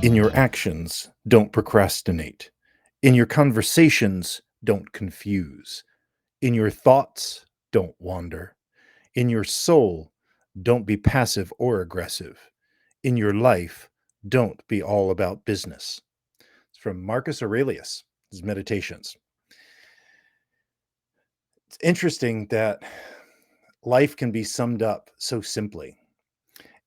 In your actions, don't procrastinate. In your conversations, don't confuse. In your thoughts, don't wander. In your soul, don't be passive or aggressive. In your life, don't be all about business. It's from Marcus Aurelius, his Meditations. It's interesting that life can be summed up so simply.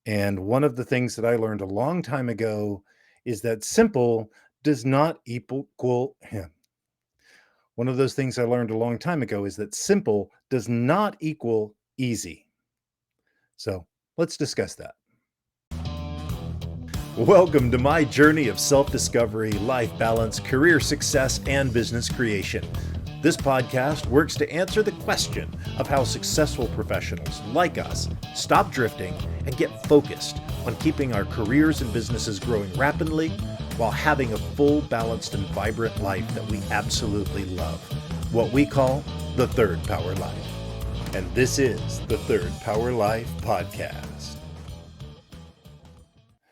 And one of the things that I learned a long time ago is that simple does not equal one of those things I learned a long time ago is that simple does not equal easy. So let's discuss that. Welcome to my journey of self-discovery, life balance, career success, and business creation. This podcast works to answer the question of how successful professionals like us stop drifting and get focused on keeping our careers and businesses growing rapidly while having a full, balanced, and vibrant life that we absolutely love. What we call the Third Power Life. And this is the Third Power Life podcast.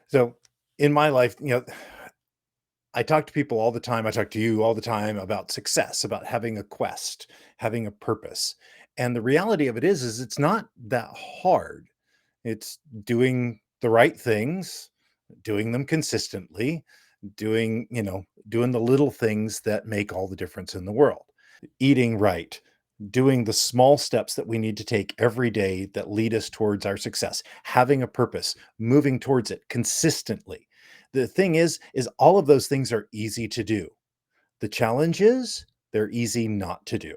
So in my life, I talk to people all the time. I talk to you all the time about success, about having a quest, having a purpose. And the reality of it is it's not that hard. It's doing the right things, doing them consistently, doing the little things that make all the difference in the world. Eating right, doing the small steps that we need to take every day that lead us towards our success, having a purpose, moving towards it consistently. The thing is all of those things are easy to do. The challenge is they're easy not to do.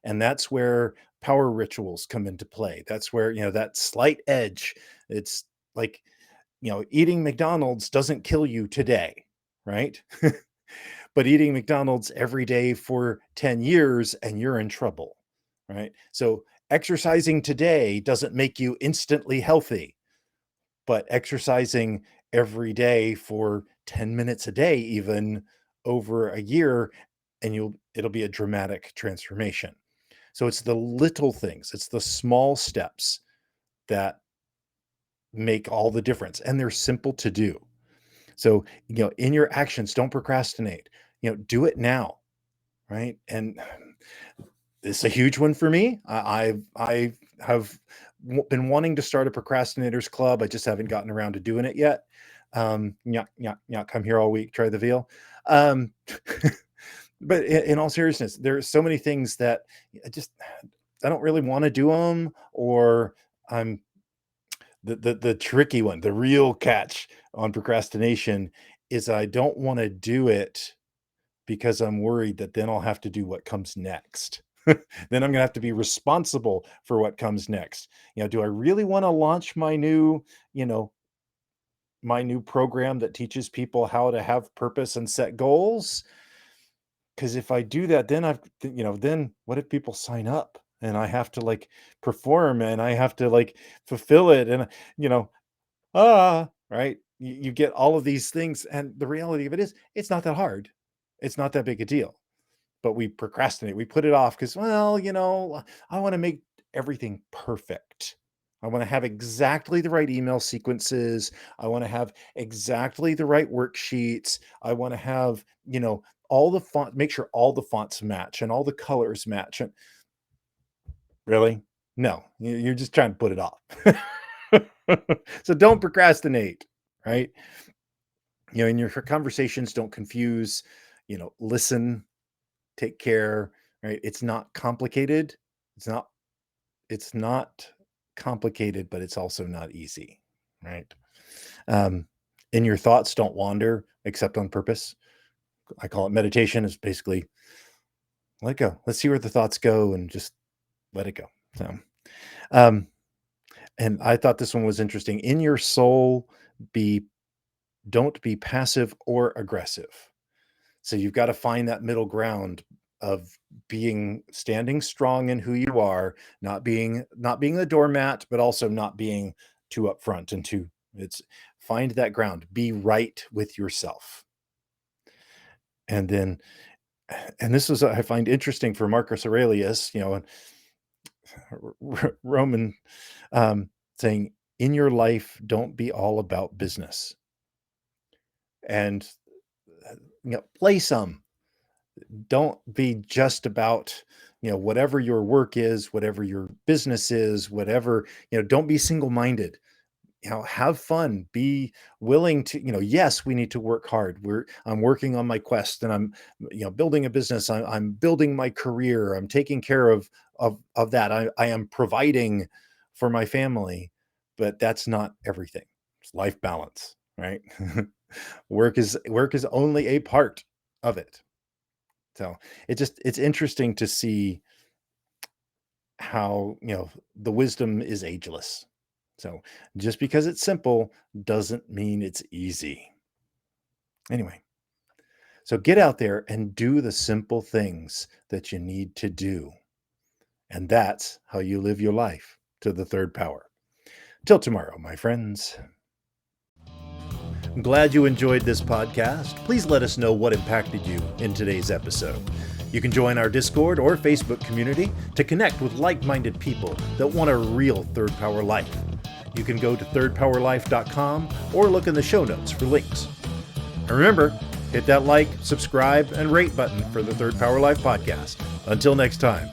And that's where power rituals come into play. That's where, that slight edge, it's like, eating McDonald's doesn't kill you today, right? But eating McDonald's every day for 10 years and you're in trouble, right? So exercising today doesn't make you instantly healthy, but exercising every day for 10 minutes a day, even over a year, and it'll be a dramatic transformation. So it's the little things, it's the small steps that make all the difference, and they're simple to do. So, in your actions, don't procrastinate. Do it now, right? And it's a huge one for me. I have been wanting to start a procrastinators club. I just haven't gotten around to doing it yet. Nyah, nyah, nyah, come here all week, try the veal. Um, but in all seriousness, there's so many things that I don't really want to do them, or I'm the tricky one, the real catch on procrastination is I don't want to do it because I'm worried that then I'll have to do what comes next. Then I'm gonna have to be responsible for what comes next. Do I really want to launch you know, my new program that teaches people how to have purpose and set goals? Because if I do that, then then what if people sign up and I have to like perform and I have to like fulfill it and you know, right? You get all of these things, and the reality of it is it's not that hard. It's not that big a deal. But we procrastinate. We put it off because, well, I want to make everything perfect. I want to have exactly the right email sequences. I want to have exactly the right worksheets. I want to have, all the font, make sure all the fonts match and all the colors match. And really, no, you're just trying to put it off. So don't procrastinate, right? In your conversations, don't confuse, listen, take care, right? It's not complicated. It's not it's not complicated, but it's also not easy, right? Um, and your thoughts don't wander except on purpose. I call it meditation is basically let it go. Let's see where the thoughts go and just let it go. So, um, and I thought this one was interesting. In your soul, be don't be passive or aggressive. So you've got to find that middle ground of standing strong in who you are, not being the doormat, but also not being too upfront and too it's find that ground. Be right with yourself. And then and this is I find interesting for Marcus Aurelius, Roman saying, in your life, don't be all about business. and play some. Don't be just about, whatever your work is, whatever your business is, whatever, don't be single-minded. Have fun, be willing to, yes, we need to work hard. I'm working on my quest, and I'm, building a business. I'm building my career. I'm taking care of that. I am providing for my family, but that's not everything. It's life balance, right? Work is only a part of it. So it's interesting to see how, the wisdom is ageless. So just because it's simple doesn't mean it's easy. Anyway, so get out there and do the simple things that you need to do. And that's how you live your life to the third power. Till tomorrow, my friends. I'm glad you enjoyed this podcast. Please let us know what impacted you in today's episode. You can join our Discord or Facebook community to connect with like-minded people that want a real third power life. You can go to thirdpowerlife.com or look in the show notes for links. And remember, hit that like, subscribe, and rate button for the Third Power Life podcast. Until next time.